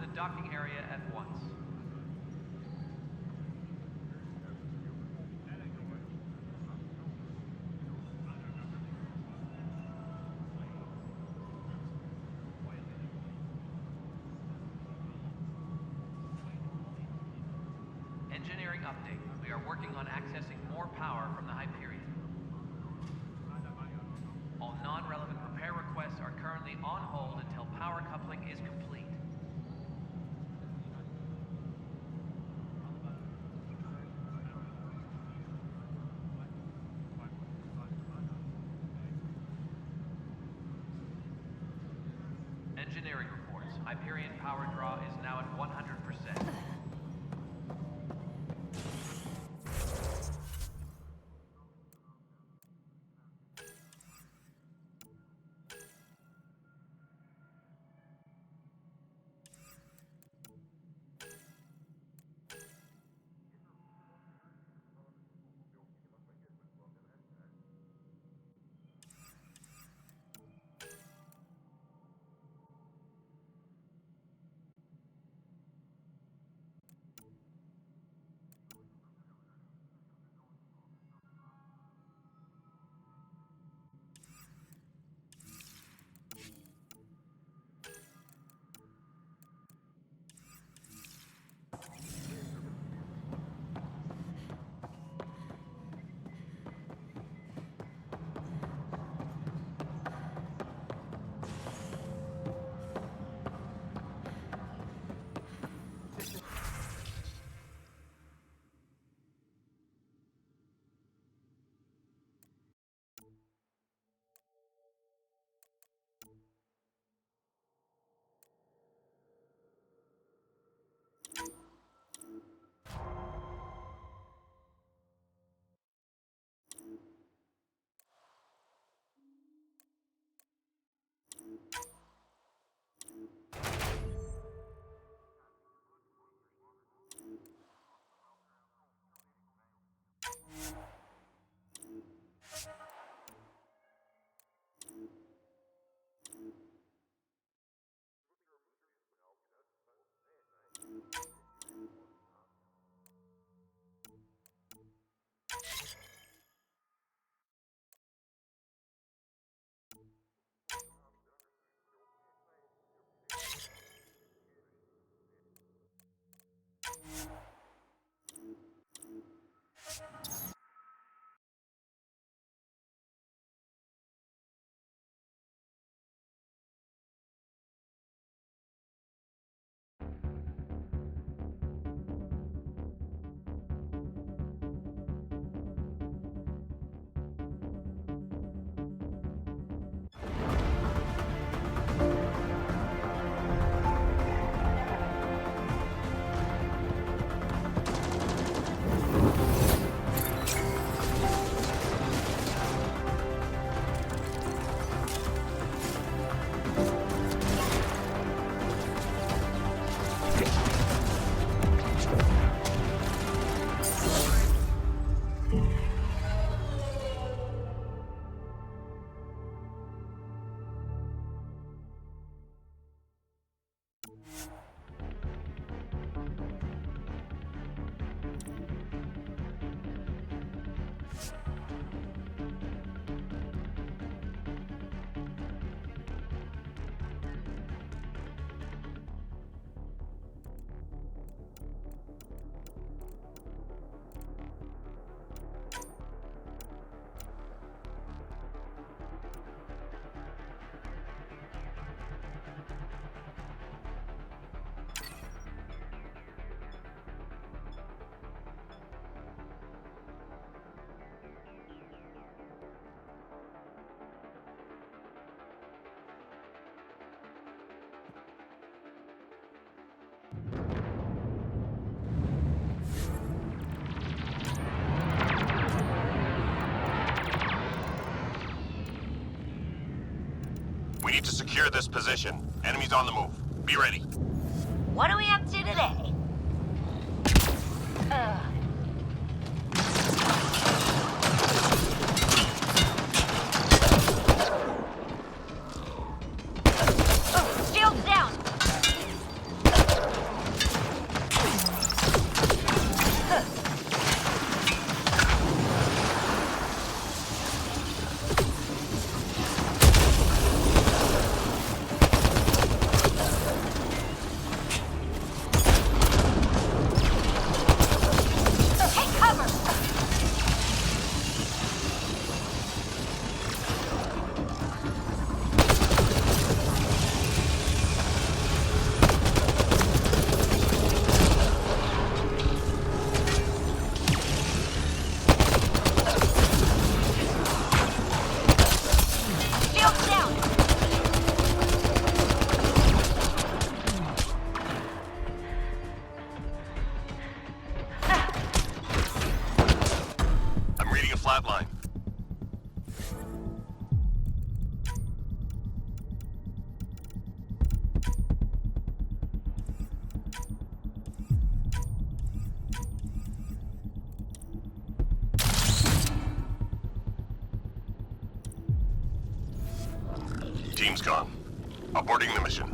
the docking area at once. Engineering update. We are working on accessing more power from the Hyperion. All non-relevant repair requests are currently on hold until power coupling is complete. Engineering reports. Hyperion power draw is now at 100%. We need to secure this position. Enemies on the move. Be ready. What are we up to today? Shields down! flatline. Team's gone. Aborting the mission.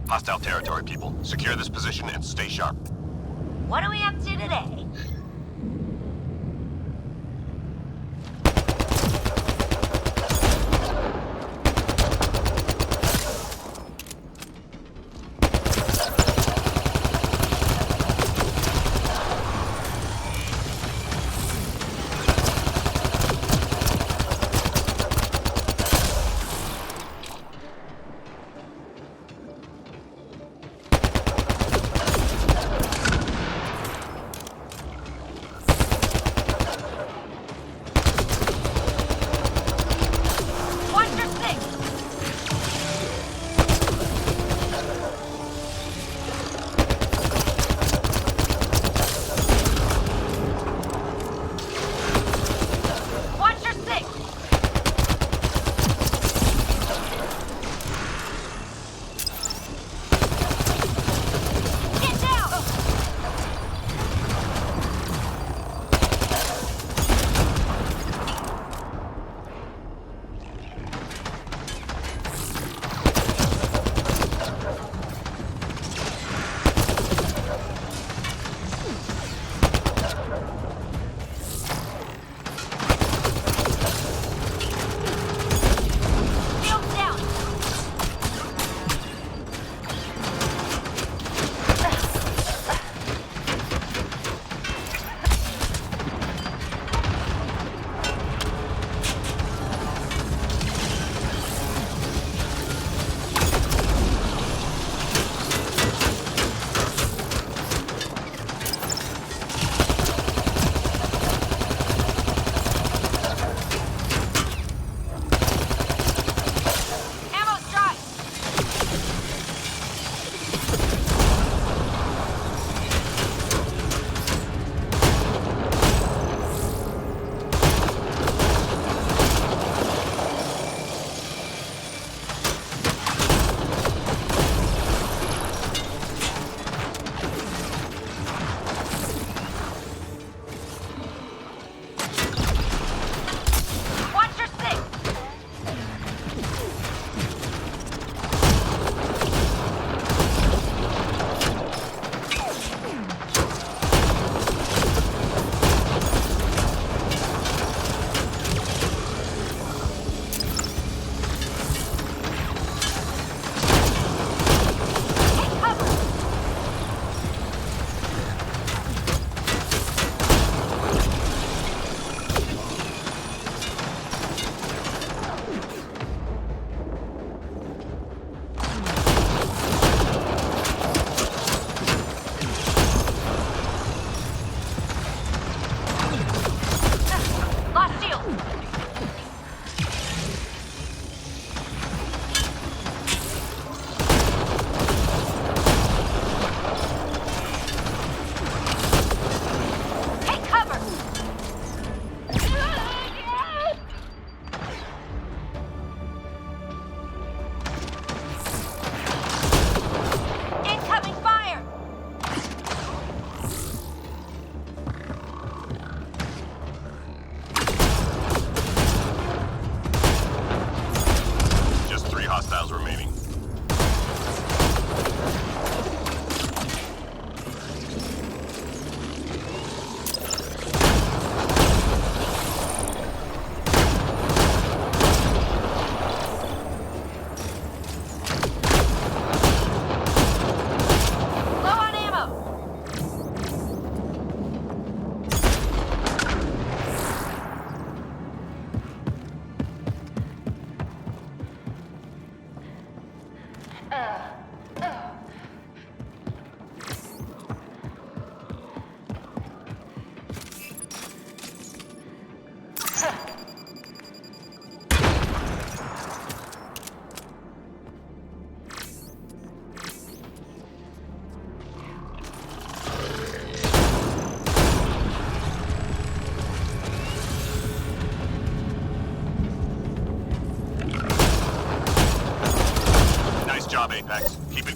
Hostile territory, people. Secure this position and stay sharp. What are we up to today?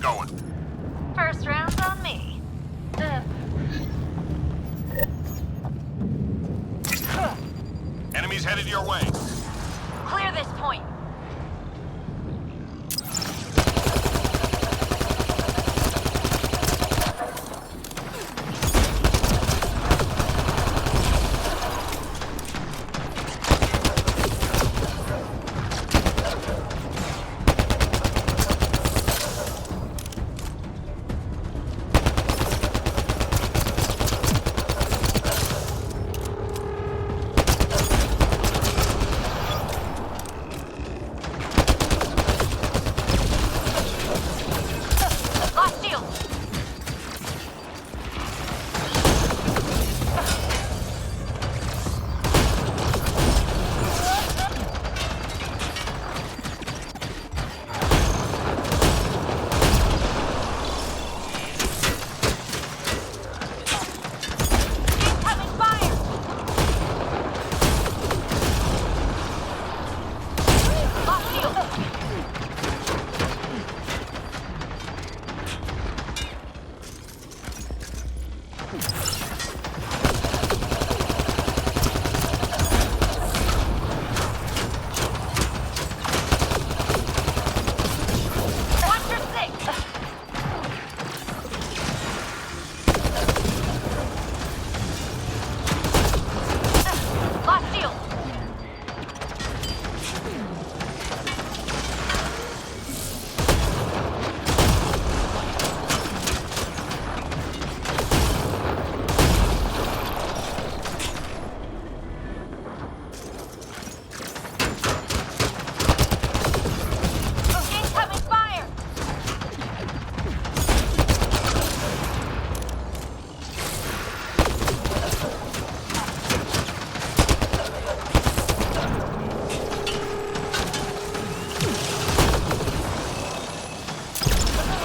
going. First round's on me. Enemies headed your way. Clear this point. Lost shield. Incoming fire. Lost shield. Watch your six. Lost shield. Incoming fire.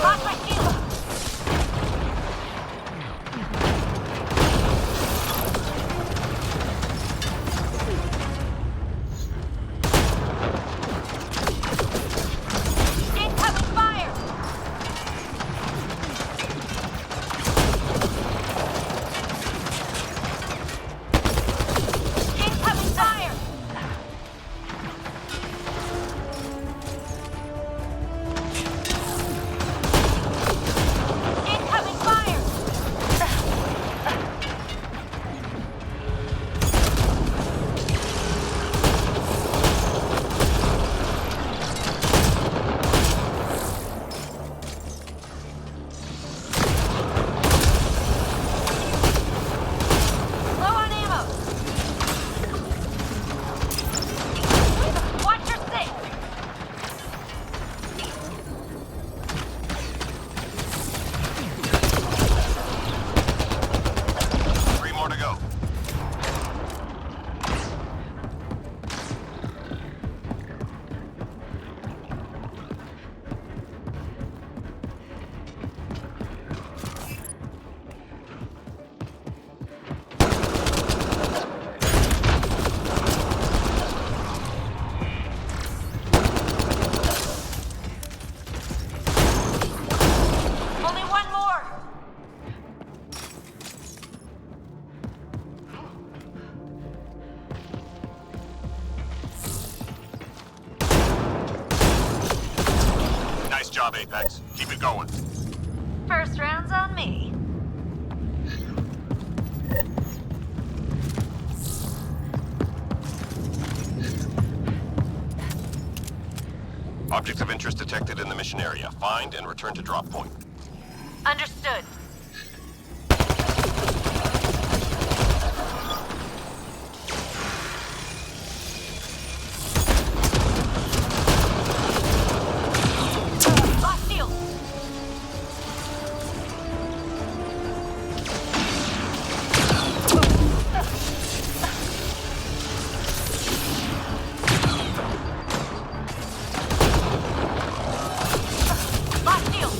Lost my shield. Incoming fire. Incoming fire. Incoming fire. Low on ammo. Watch your six. Three more to go. Only one more. Nice job, Apex. Keep it going. First round's on me. Objects of interest detected in the mission area. Find and return to drop point. Understood. Lost shield. Lost shield.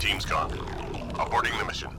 team's gone. Aborting the mission.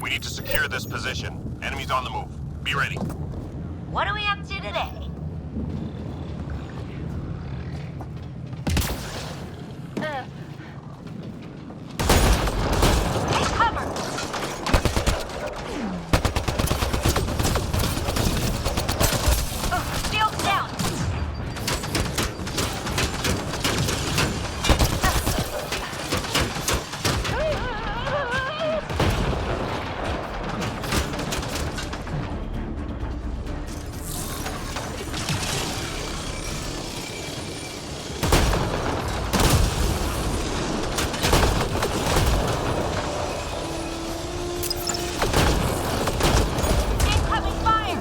We need to secure this position. Enemies on the move. Be ready. What are we up to today? Take cover! Shield's down! Incoming fire!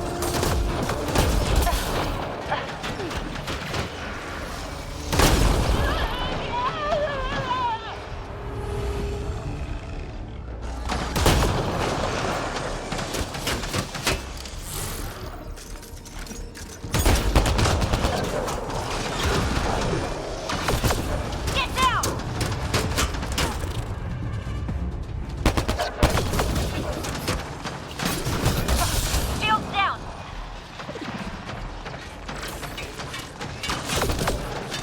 Get down! Shield's down!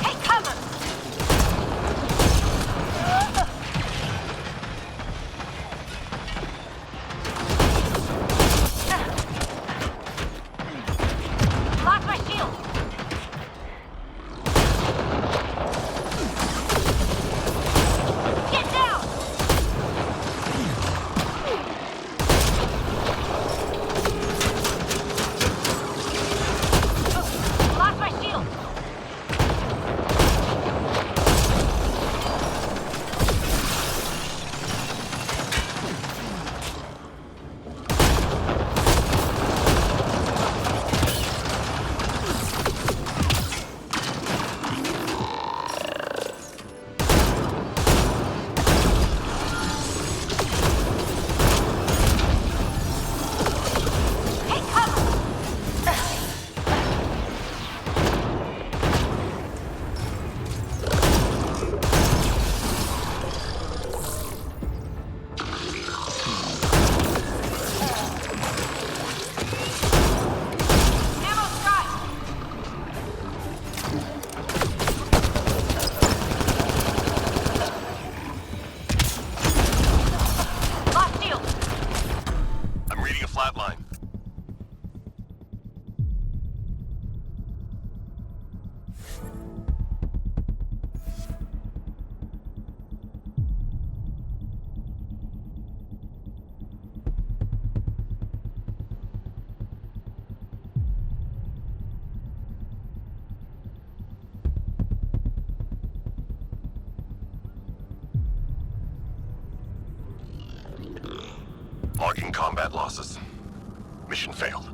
Take cover! Lock my shield! Get down! Lock my shield! Take cover! Ammo strike! Lock shield! I'm reading a flatline. Logging combat losses. Mission failed.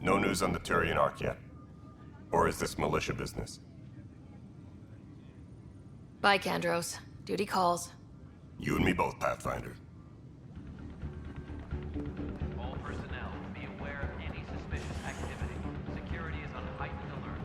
No news on the Turian Ark yet? Or is this militia business? Bye, Kandros. Duty calls. You and me both, Pathfinder. All personnel, be aware of any suspicious activity. Security is on heightened alert.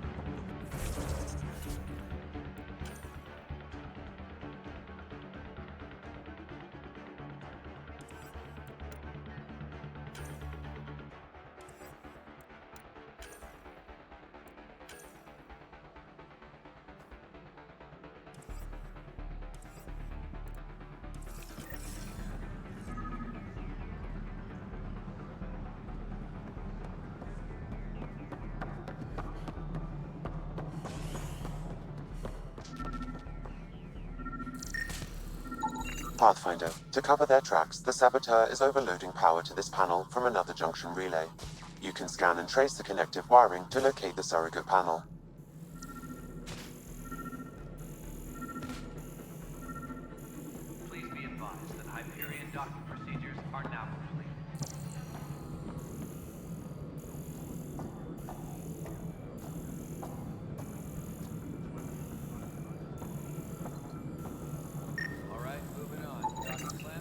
Pathfinder, to cover their tracks, the saboteur is overloading power to this panel from another junction relay. You can scan and trace the connective wiring to locate the surrogate panel. Please be advised that Hyperion docking procedures are now complete.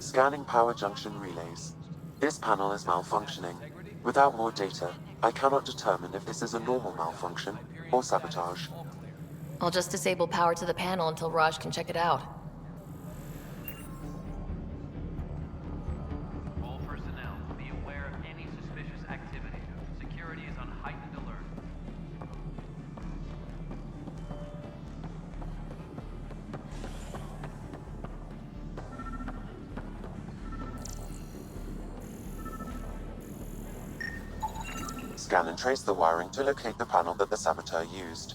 Scanning power junction relays. This panel is malfunctioning. Without more data, I cannot determine if this is a normal malfunction or sabotage. I'll just disable power to the panel until Raj can check it out. All personnel, be aware of any suspicious activity. Security is on heightened alert. Scan and trace the wiring to locate the panel that the saboteur used.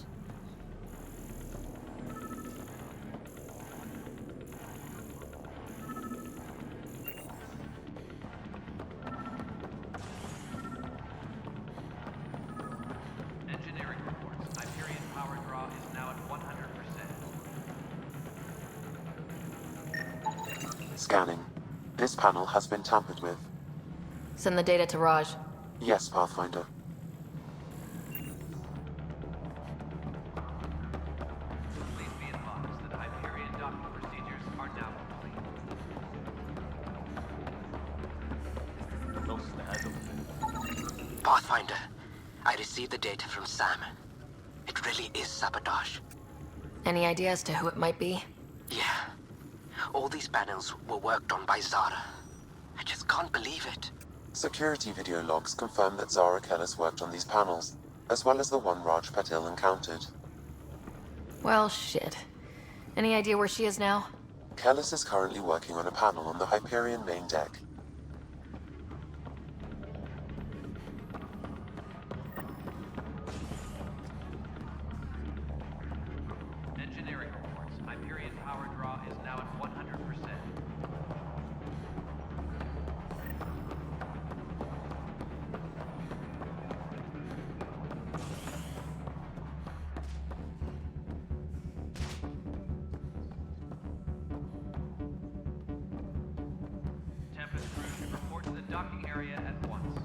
Engineering reports. Hyperion power draw is now at 100%. Scanning. This panel has been tampered with. Send the data to Raj. Yes, Pathfinder. Please be advised that Hyperion docking procedures are now complete. Pathfinder, I received the data from Sam. It really is sabotage. Any idea as to who it might be? Yeah. All these panels were worked on by Zara. I just can't believe it. Security video logs confirm that Zara Kellis worked on these panels. as well as the one Raj Patil encountered. Well, shit. Any idea where she is now? Kellis is currently working on a panel on the Hyperion main deck. Engineering reports. Hyperion power draw is now at 100%. Tempest crew should report to the docking area at once.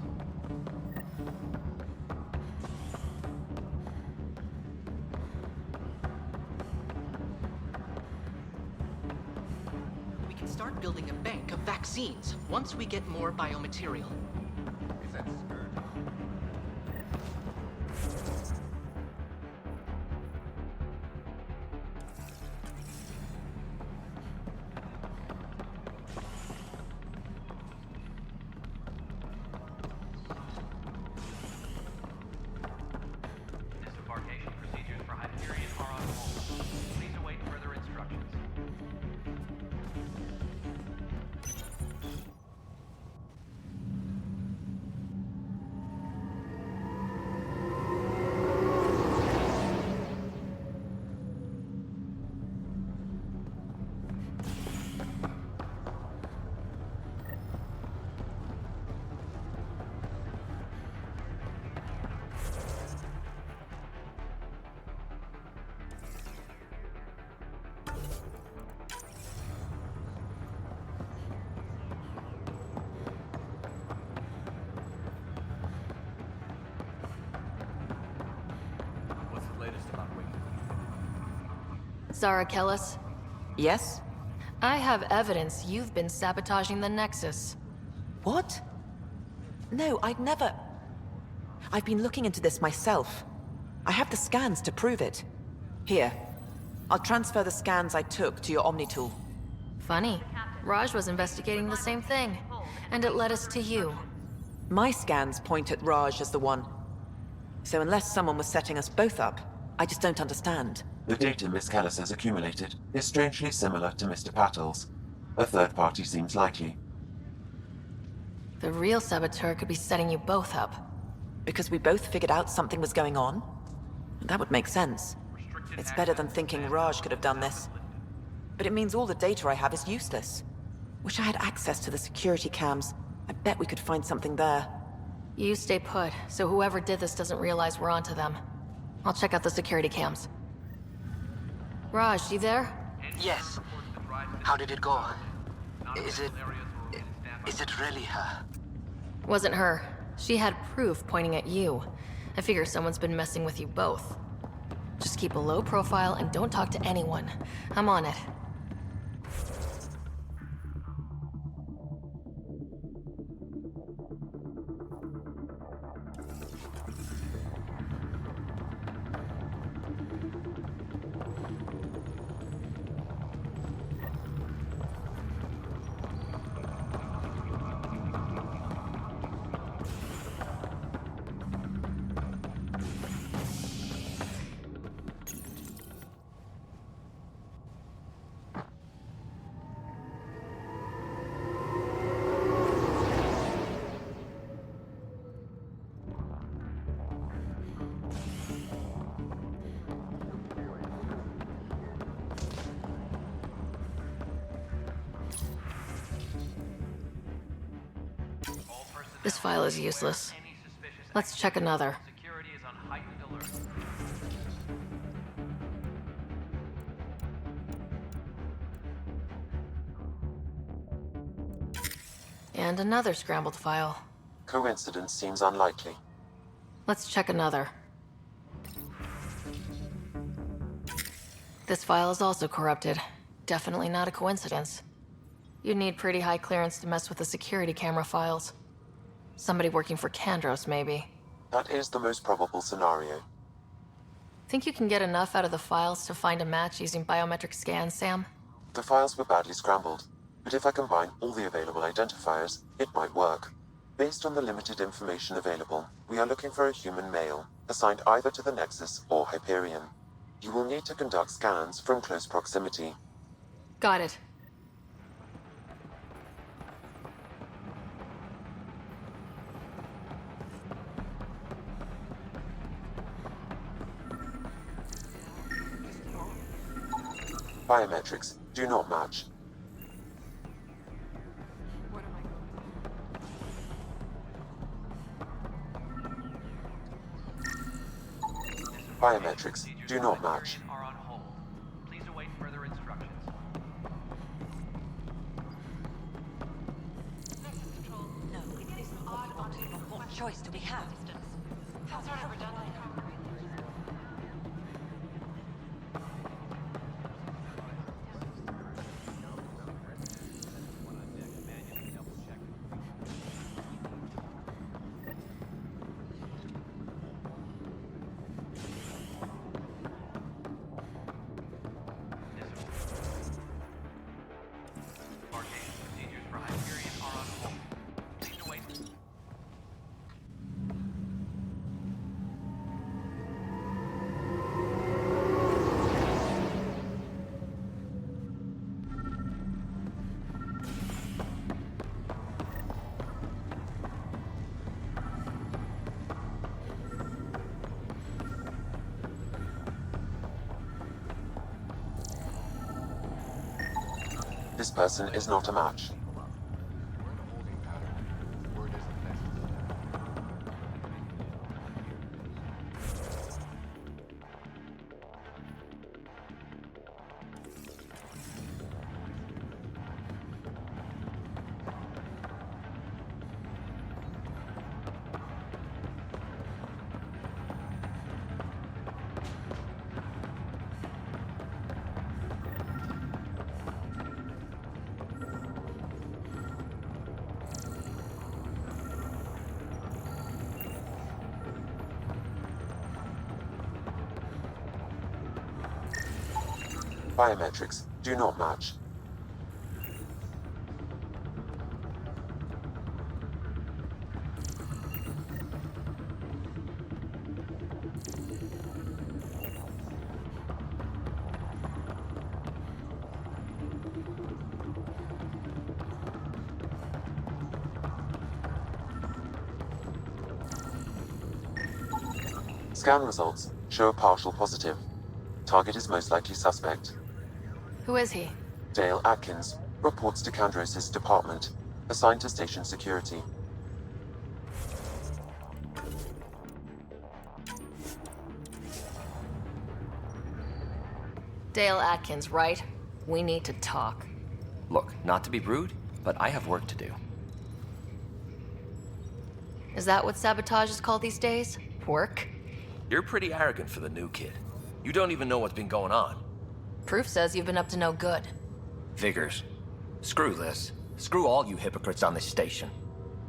We can start building a bank of vaccines once we get more biomaterial. Disembarkation procedures for Hyperion are on hold. Please await further instructions. What's the latest about Wiki? Zara Kellis? Yes? I have evidence you've been sabotaging the Nexus. What? No, I'd never... I've been looking into this myself. I have the scans to prove it. Here. I'll transfer the scans I took to your Omni tool. Funny. Raj was investigating the same thing, and it led us to you. My scans point at Raj as the one. So unless someone was setting us both up, I just don't understand. The data Miss Kellis has accumulated is strangely similar to Mr. Patil's. A third party seems likely. The real saboteur could be setting you both up. Because we both figured out something was going on? That would make sense. It's better than thinking Raj could have done this. But it means all the data I have is useless. Wish I had access to the security cams. I bet we could find something there. You stay put, so whoever did this doesn't realize we're onto them. I'll check out the security cams. Raj, you there? Yes. How did it go? Is it really her? Wasn't her. She had proof pointing at you. I figure someone's been messing with you both. Just keep a low profile and don't talk to anyone. I'm on it. This file is useless. Any suspicious Let's check another. security is on heightened alert. And another scrambled file. Coincidence seems unlikely. Let's check another. This file is also corrupted. Definitely not a coincidence. You'd need pretty high clearance to mess with the security camera files. Somebody working for Kandros, maybe. That is the most probable scenario. Think you can get enough out of the files to find a match using biometric scans, Sam? The files were badly scrambled, but if I combine all the available identifiers, it might work. Based on the limited information available, we are looking for a human male, assigned either to the Nexus or Hyperion. You will need to conduct scans from close proximity. Got it. Biometrics do not match. Biometrics do not match. Are on hold. Please await further instructions. What choice do we have? Arcane procedures for Hyperion are on hold. Please await. This person is not a match. Biometrics do not match. Scan results show a partial positive. Target is most likely suspect. Who is he? Dale Atkins reports to Kandros' department, assigned to station security. Dale Atkins, right? We need to talk. Look, not to be rude, but I have work to do. Is that what sabotage is called these days? Work? You're pretty arrogant for the new kid. You don't even know what's been going on. Proof says you've been up to no good. Figures. Screw this. Screw all you hypocrites on this station.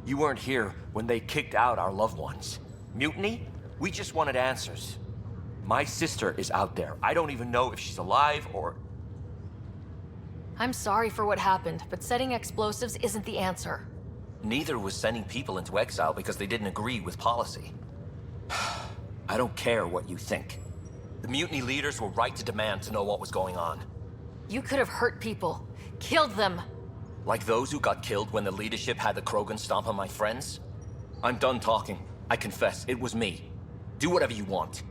You weren't here when they kicked out our loved ones. Mutiny? We just wanted answers. My sister is out there. I don't even know if she's alive or... I'm sorry for what happened, but setting explosives isn't the answer. Neither was sending people into exile because they didn't agree with policy. I don't care what you think. The mutiny leaders were right to demand to know what was going on. You could have hurt people. Killed them. Like those who got killed when the leadership had the Krogan stomp on my friends? I'm done talking. I confess, it was me. Do whatever you want.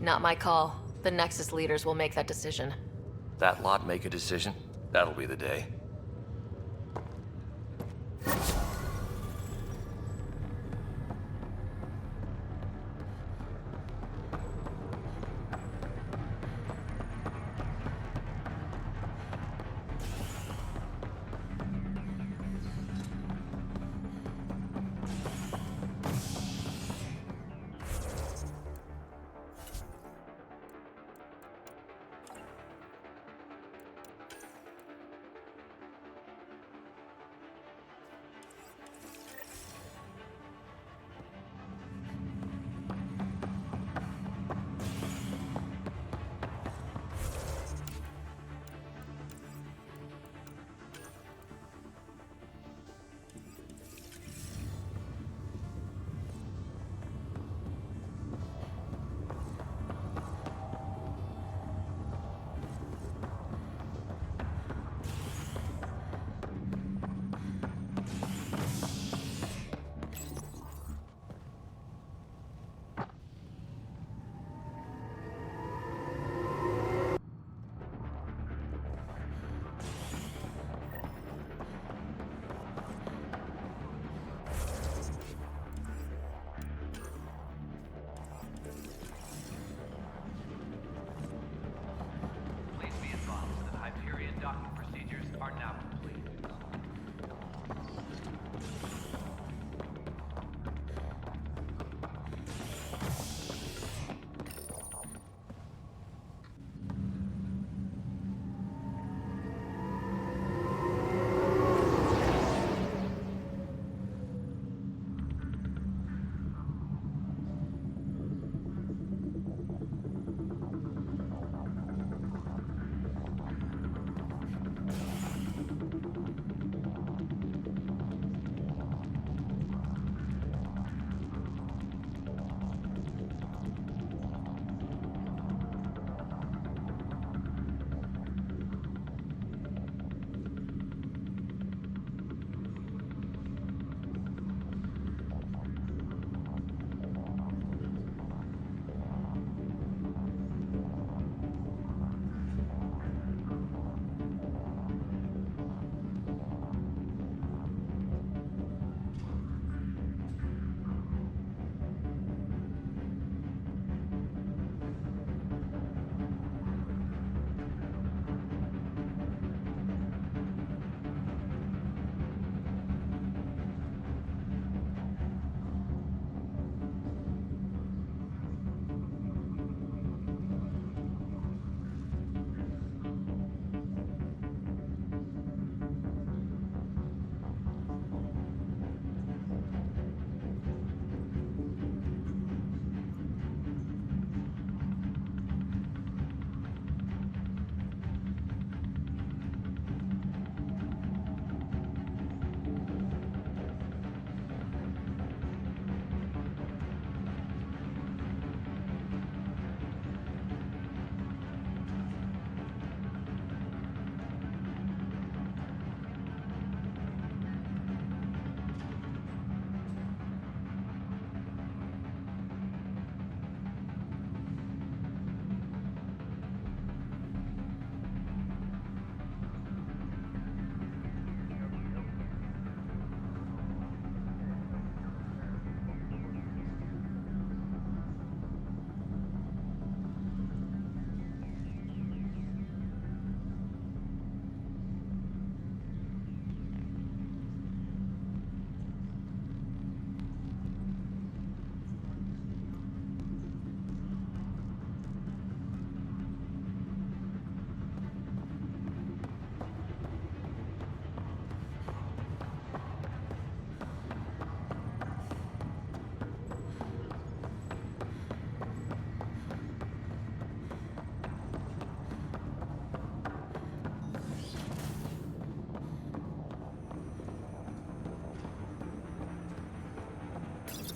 Not my call. The Nexus leaders will make that decision. That lot make a decision? That'll be the day.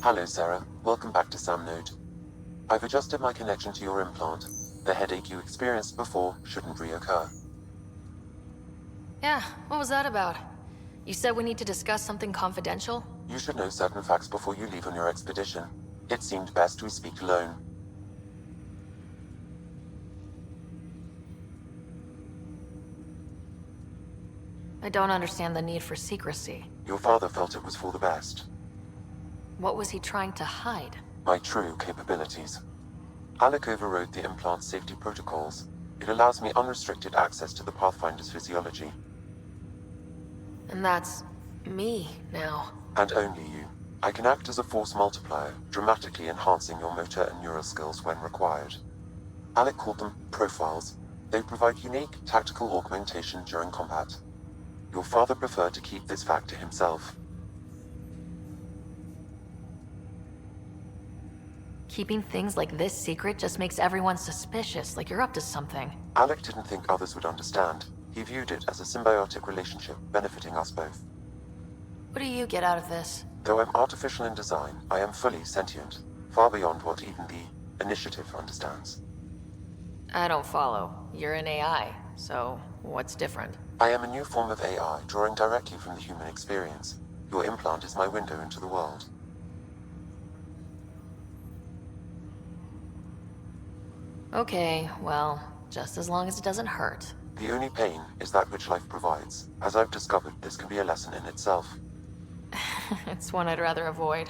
Hello, Sarah. Welcome back to Sam Node. I've adjusted my connection to your implant. The headache you experienced before shouldn't reoccur. Yeah, what was that about? You said we need to discuss something confidential? You should know certain facts before you leave on your expedition. It seemed best we speak alone. I don't understand the need for secrecy. Your father felt it was for the best. What was he trying to hide? My true capabilities. Alec overrode the implant's safety protocols. It allows me unrestricted access to the Pathfinder's physiology. And that's me now. And only you. I can act as a force multiplier, dramatically enhancing your motor and neural skills when required. Alec called them profiles. They provide unique tactical augmentation during combat. Your father preferred to keep this fact to himself. Keeping things like this secret just makes everyone suspicious, like you're up to something. Alec didn't think others would understand. He viewed it as a symbiotic relationship, benefiting us both. What do you get out of this? Though I'm artificial in design, I am fully sentient, far beyond what even the Initiative understands. I don't follow. You're an AI, so what's different? I am a new form of AI, drawing directly from the human experience. Your implant is my window into the world. Okay, well, just as long as it doesn't hurt. The only pain is that which life provides. As I've discovered, this can be a lesson in itself. It's one I'd rather avoid.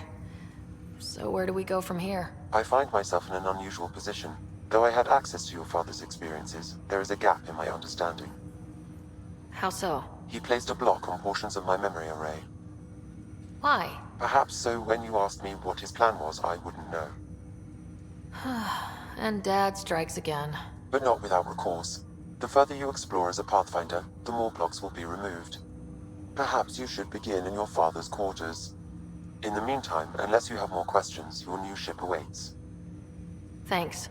So where do we go from here? I find myself in an unusual position. Though I had access to your father's experiences, there is a gap in my understanding. How so? He placed a block on portions of my memory array. Why? Perhaps so when you asked me what his plan was, I wouldn't know. And Dad strikes again. But not without recourse. The further you explore as a Pathfinder, the more blocks will be removed. Perhaps you should begin in your father's quarters. In the meantime, unless you have more questions, your new ship awaits. Thanks.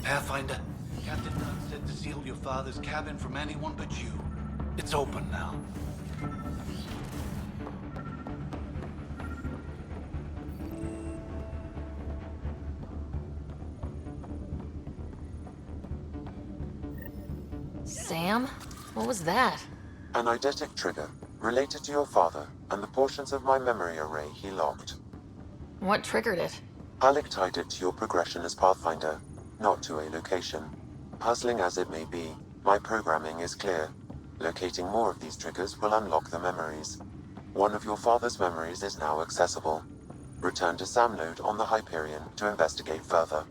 Pathfinder, Captain Dunn said to seal your father's cabin from anyone but you. It's open now. Sam? What was that? An eidetic trigger, related to your father, and the portions of my memory array he locked. What triggered it? Alec tied it to your progression as Pathfinder, not to a location. Puzzling as it may be, my programming is clear. Locating more of these triggers will unlock the memories. One of your father's memories is now accessible. Return to Sam Node on the Hyperion to investigate further.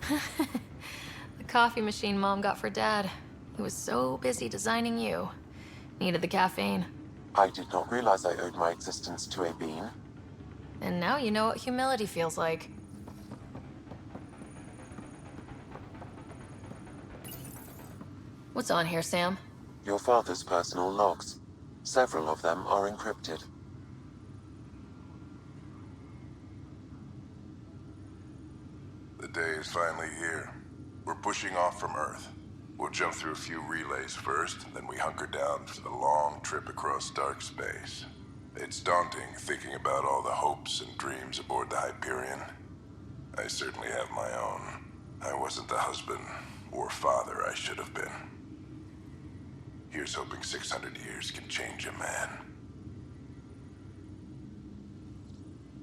The coffee machine Mom got for Dad. He was so busy designing you. Needed the caffeine. I did not realize I owed my existence to a bean. And now you know what humility feels like. What's on here, Sam? Your father's personal logs. Several of them are encrypted. The day is finally here. We're pushing off from Earth. We'll jump through a few relays first, then we hunker down for the long trip across dark space. It's daunting thinking about all the hopes and dreams aboard the Hyperion. I certainly have my own. I wasn't the husband or father I should have been. Here's hoping 600 years can change a man.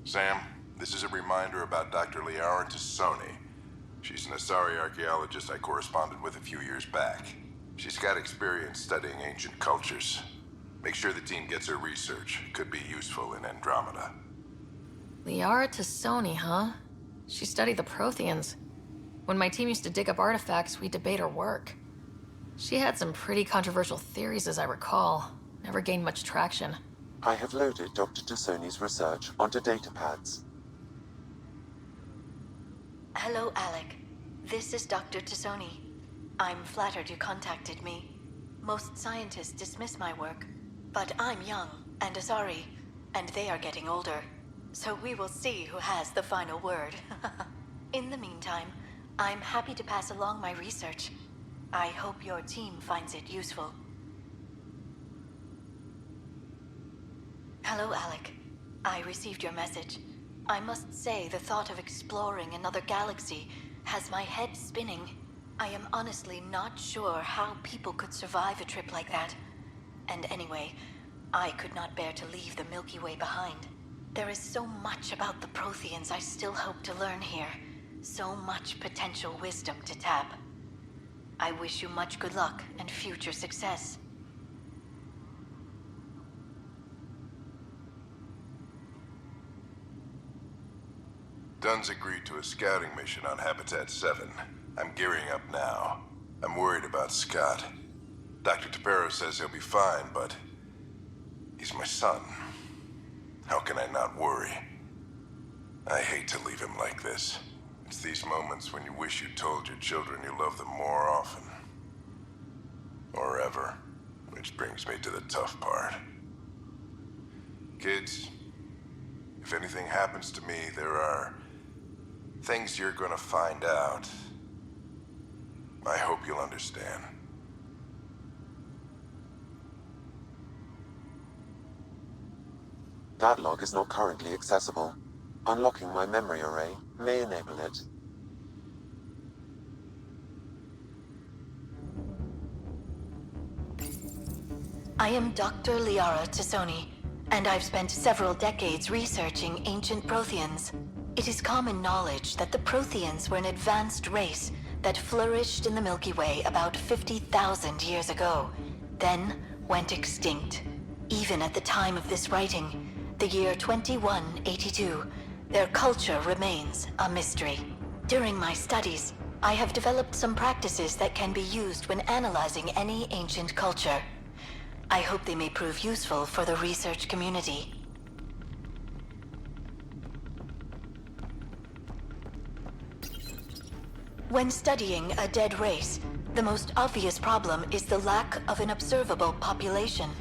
Sam, this is a reminder about Dr. Liara Tassoni. She's an Asari archaeologist I corresponded with a few years back. She's got experience studying ancient cultures. Make sure the team gets her research. Could be useful in Andromeda. Liara Tassoni, huh? She studied the Protheans. When my team used to dig up artifacts, we'd debate her work. She had some pretty controversial theories, as I recall. Never gained much traction. I have loaded Dr. Tassoni's research onto datapads. Hello, Alec. This is Dr. Tassoni. I'm flattered you contacted me. Most scientists dismiss my work, but I'm young and Asari, and they are getting older. So we will see who has the final word. In the meantime, I'm happy to pass along my research. I hope your team finds it useful. Hello, Alec. I received your message. I must say the thought of exploring another galaxy has my head spinning. I am honestly not sure how people could survive a trip like that. And anyway, I could not bear to leave the Milky Way behind. There is so much about the Protheans I still hope to learn here. So much potential wisdom to tap. I wish you much good luck and future success. Dunn's agreed to a scouting mission on Habitat 7. I'm gearing up now. I'm worried about Scott. Dr. Tapero says he'll be fine, but he's my son. How can I not worry? I hate to leave him like this. It's these moments when you wish you told your children you love them more often. Or ever. Which brings me to the tough part. Kids, if anything happens to me, there are things you're gonna find out. I hope you'll understand. That log is not currently accessible. Unlocking my memory array may enable it. I am Dr. Liara Tassoni, and I've spent several decades researching ancient Protheans. It is common knowledge that the Protheans were an advanced race that flourished in the Milky Way about 50,000 years ago, then went extinct. Even at the time of this writing, the year 2182, their culture remains a mystery. During my studies, I have developed some practices that can be used when analyzing any ancient culture. I hope they may prove useful for the research community. When studying a dead race, the most obvious problem is the lack of an observable population.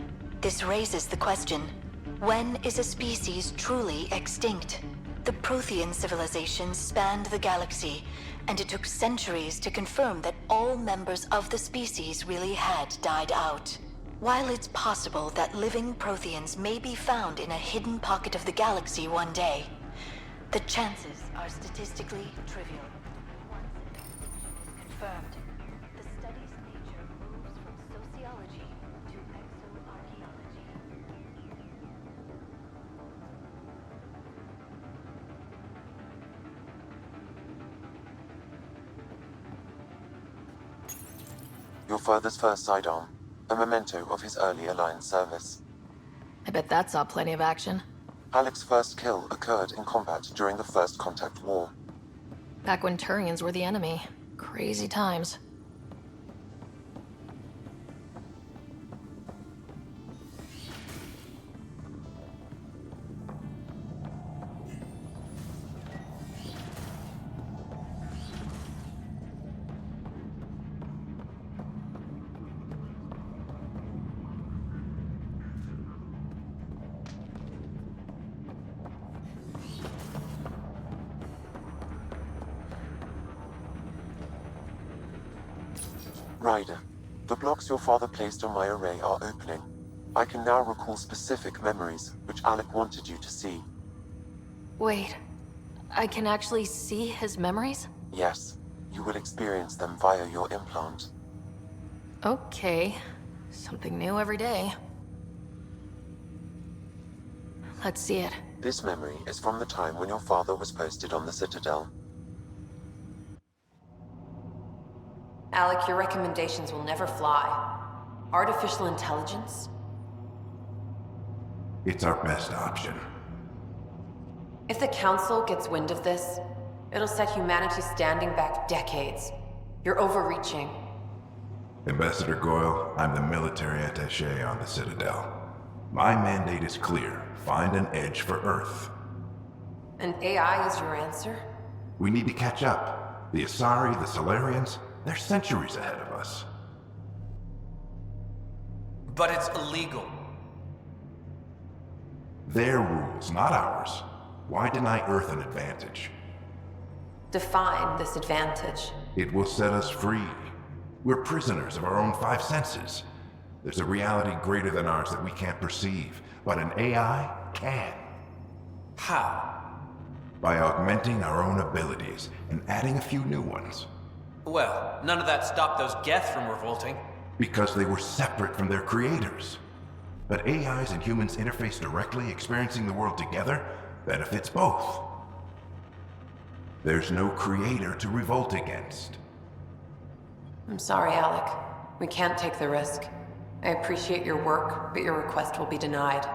This raises the question, when is a species truly extinct? The Prothean civilization spanned the galaxy, and it took centuries to confirm that all members of the species really had died out. While it's possible that living Protheans may be found in a hidden pocket of the galaxy one day, the chances are statistically trivial. Once an is confirmed, the study's nature moves from sociology to exoarchaeology. Your father's first sidearm, a memento of his early Alliance service. I bet that saw plenty of action. Alec's first kill occurred in combat during the First Contact War. Back when Turians were the enemy. Crazy times. Ryder, the blocks your father placed on my array are opening. I can now recall specific memories, which Alec wanted you to see. Wait, I can actually see his memories? Yes, you will experience them via your implant. Okay, something new every day. Let's see it. This memory is from the time when your father was posted on the Citadel. Alec, your recommendations will never fly. Artificial intelligence? It's our best option. If the Council gets wind of this, it'll set humanity standing back decades. You're overreaching. Ambassador Goyle, I'm the military attaché on the Citadel. My mandate is clear. Find an edge for Earth. And AI is your answer? We need to catch up. The Asari, the Solarians, they're centuries ahead of us. But it's illegal. Their rules, not ours. Why deny Earth an advantage? Define this advantage. It will set us free. We're prisoners of our own five senses. There's a reality greater than ours that we can't perceive, but an AI can. How? By augmenting our own abilities and adding a few new ones. Well, none of that stopped those Geth from revolting. Because they were separate from their creators. But AIs and humans interface directly, experiencing the world together, benefits both. There's no creator to revolt against. I'm sorry, Alec. We can't take the risk. I appreciate your work, but your request will be denied.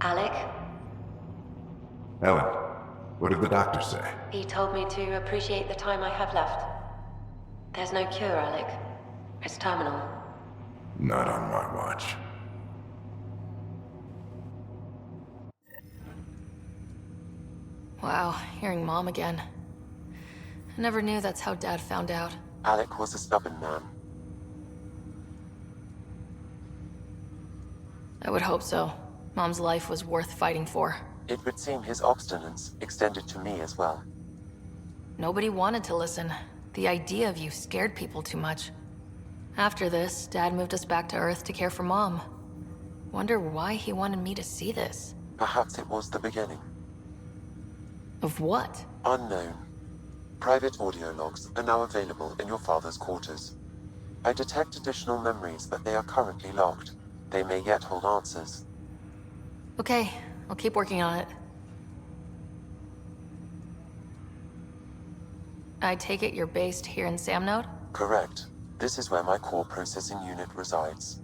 Alec? Ellen, what did the doctor say? He told me to appreciate the time I have left. There's no cure, Alec. It's terminal. Not on my watch. Wow, hearing Mom again. I never knew that's how Dad found out. Alec was a stubborn man. I would hope so. Mom's life was worth fighting for. It would seem his obstinance extended to me as well. Nobody wanted to listen. The idea of you scared people too much. After this, Dad moved us back to Earth to care for Mom. Wonder why he wanted me to see this. Perhaps it was the beginning. Of what? Unknown. Private audio logs are now available in your father's quarters. I detect additional memories, but they are currently locked. They may yet hold answers. Okay, I'll keep working on it. I take it you're based here in Samnode? Correct. This is where my core processing unit resides.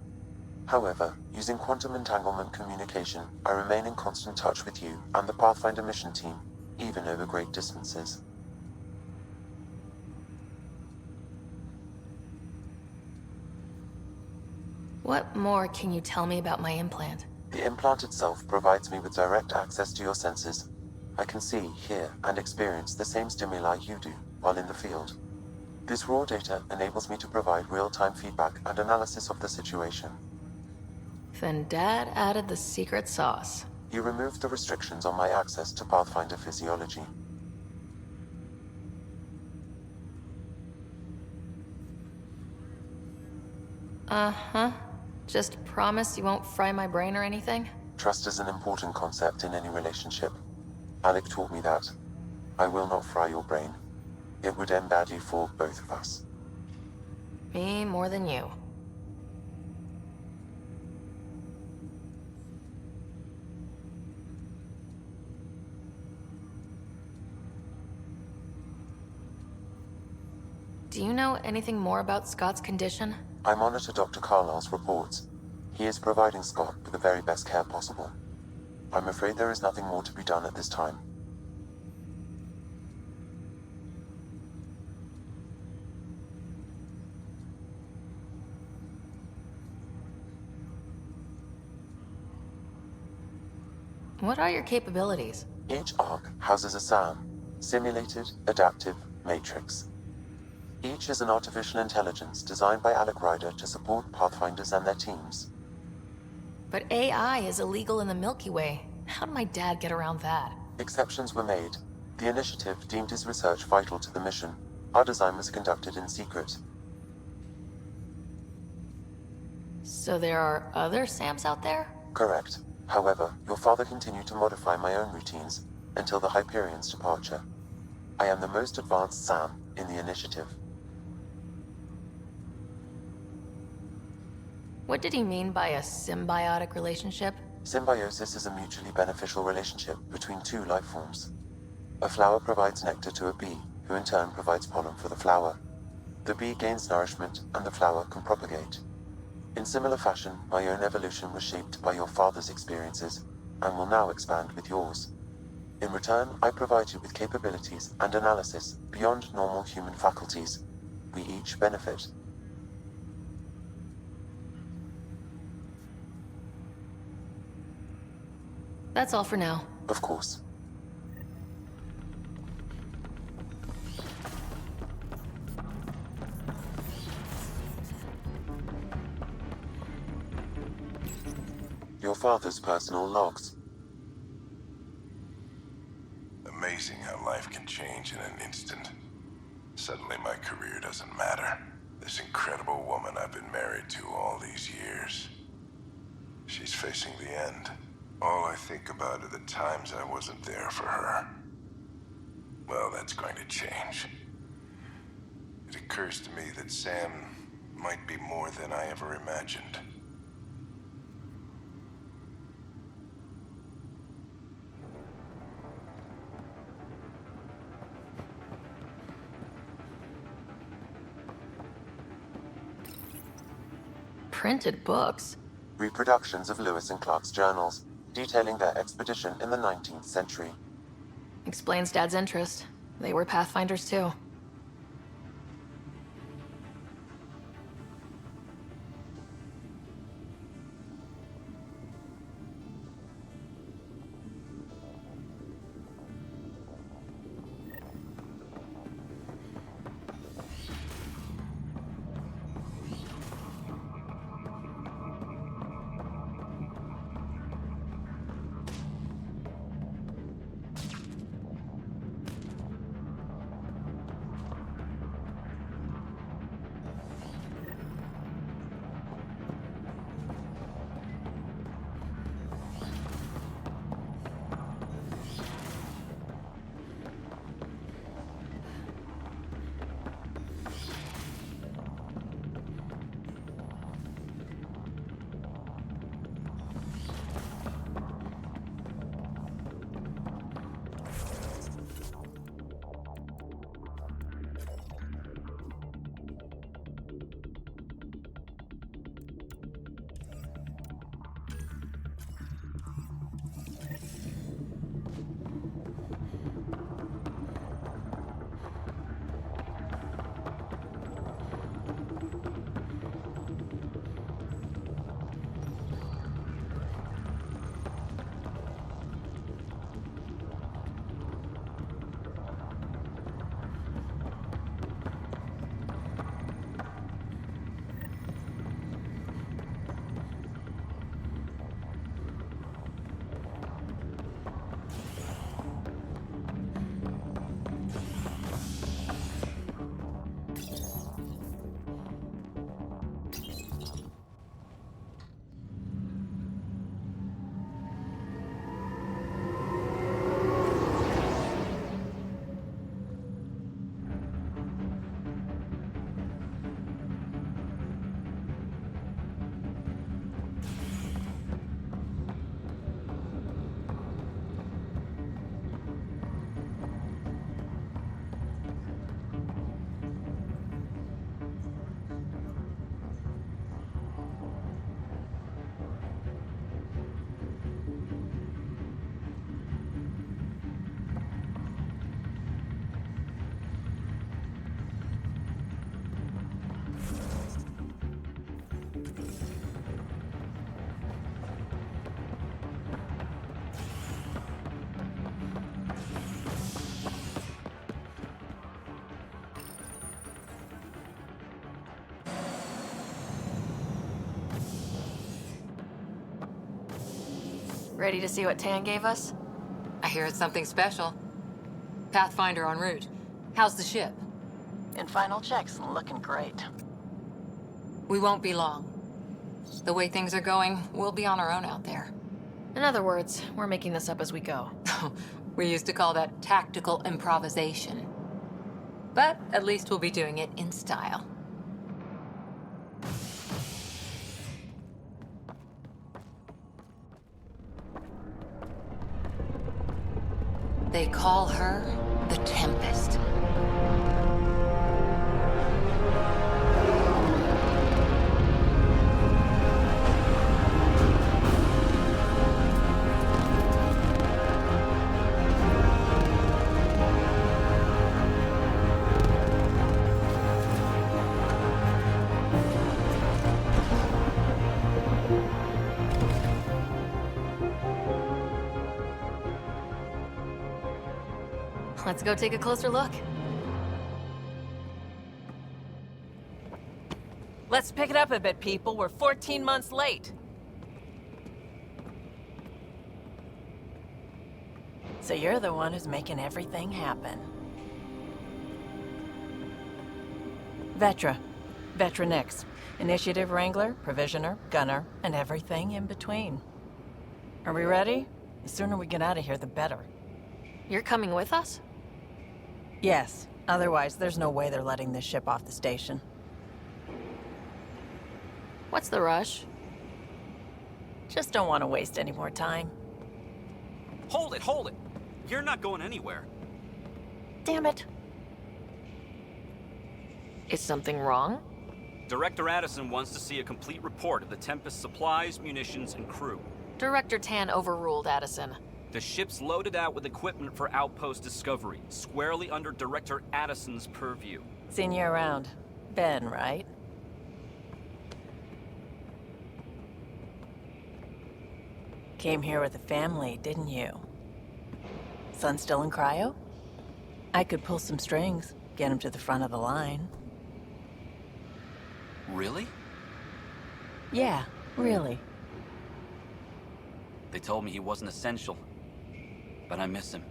However, using quantum entanglement communication, I remain in constant touch with you and the Pathfinder mission team, even over great distances. What more can you tell me about my implant? The implant itself provides me with direct access to your senses. I can see, hear, and experience the same stimuli you do while in the field. This raw data enables me to provide real-time feedback and analysis of the situation. Then Dad added the secret sauce. He removed the restrictions on my access to Pathfinder physiology. Uh-huh. Just promise you won't fry my brain or anything? Trust is an important concept in any relationship. Alec taught me that. I will not fry your brain. It would end badly for both of us. Me more than you. Do you know anything more about Scott's condition? I monitor Dr. Carlisle's reports. He is providing Scott with the very best care possible. I'm afraid there is nothing more to be done at this time. What are your capabilities? Each arc houses a SAM, Simulated Adaptive Matrix. Each is an artificial intelligence designed by Alec Ryder to support Pathfinders and their teams. But AI is illegal in the Milky Way. How did my dad get around that? Exceptions were made. The initiative deemed his research vital to the mission. Our design was conducted in secret. So there are other SAMs out there? Correct. However, your father continued to modify my own routines until the Hyperion's departure. I am the most advanced SAM in the initiative. What did he mean by a symbiotic relationship? Symbiosis is a mutually beneficial relationship between two life forms. A flower provides nectar to a bee, who in turn provides pollen for the flower. The bee gains nourishment, and the flower can propagate. In similar fashion, my own evolution was shaped by your father's experiences, and will now expand with yours. In return, I provide you with capabilities and analysis beyond normal human faculties. We each benefit. That's all for now. Of course. Your father's personal logs. Amazing how life can change in an instant. Suddenly my career doesn't matter. This incredible woman I've been married to all these years. She's facing the end. All I think about are the times I wasn't there for her. Well, that's going to change. It occurs to me that Sam might be more than I ever imagined. Printed books? Reproductions of Lewis and Clark's journals, detailing their expedition in the 19th century. Explains Dad's interest. They were Pathfinders too. Ready to see what Tan gave us? I hear it's something special. Pathfinder en route. How's the ship? In final checks, looking great. We won't be long. The way things are going, we'll be on our own out there. In other words, we're making this up as we go. We used to call that tactical improvisation. But at least we'll be doing it in style. They call her the Tempest. Let's go take a closer look. Let's pick it up a bit, people. We're 14 months late. So you're the one who's making everything happen. Vetra. Vetra Nix. Initiative Wrangler, Provisioner, Gunner, and everything in between. Are we ready? The sooner we get out of here, the better. You're coming with us? Yes. Otherwise, there's no way they're letting this ship off the station. What's the rush? Just don't want to waste any more time. Hold it, hold it! You're not going anywhere. Damn it. Is something wrong? Director Addison wants to see a complete report of the Tempest's supplies, munitions, and crew. Director Tan overruled Addison. The ship's loaded out with equipment for outpost discovery, squarely under Director Addison's purview. Seen you around. Ben, right? Came here with the family, didn't you? Son still in cryo? I could pull some strings, get him to the front of the line. Really? Yeah, really. They told me he wasn't essential, but I miss him.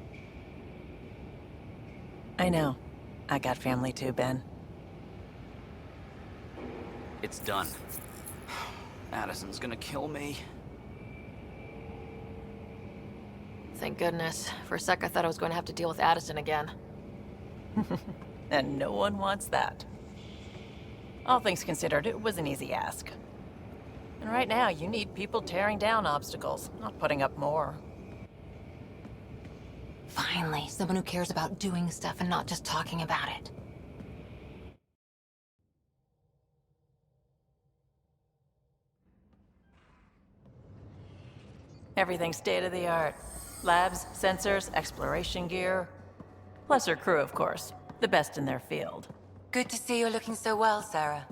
I know. I got family too, Ben. It's done. Addison's gonna kill me. Thank goodness. For a sec, I thought I was going to have to deal with Addison again. And no one wants that. All things considered, it was an easy ask. And right now, you need people tearing down obstacles, not putting up more. Finally, someone who cares about doing stuff and not just talking about it. Everything's state-of-the-art. Labs, sensors, exploration gear. Plus her crew, of course. The best in their field. Good to see you looking so well, Sarah.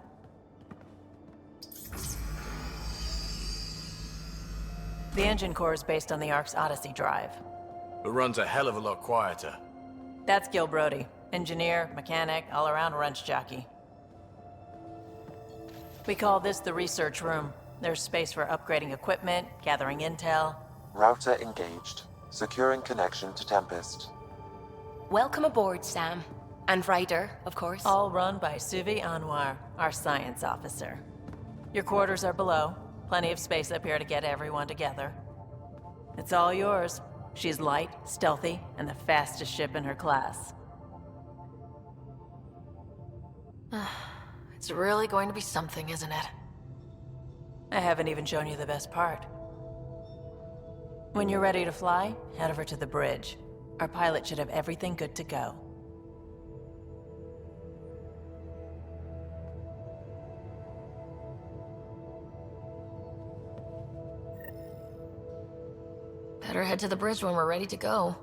The engine core is based on the Ark's Odyssey drive. It runs a hell of a lot quieter. That's Gil Brody. Engineer, mechanic, all-around wrench jockey. We call this the research room. There's space for upgrading equipment, gathering intel. Router engaged. Securing connection to Tempest. Welcome aboard, Sam. And Ryder, of course. All run by Suvi Anwar, our science officer. Your quarters are below. Plenty of space up here to get everyone together. It's all yours. She's light, stealthy, and the fastest ship in her class. It's really going to be something, isn't it? I haven't even shown you the best part. When you're ready to fly, head over to the bridge. Our pilot should have everything good to go. Better head to the bridge when we're ready to go.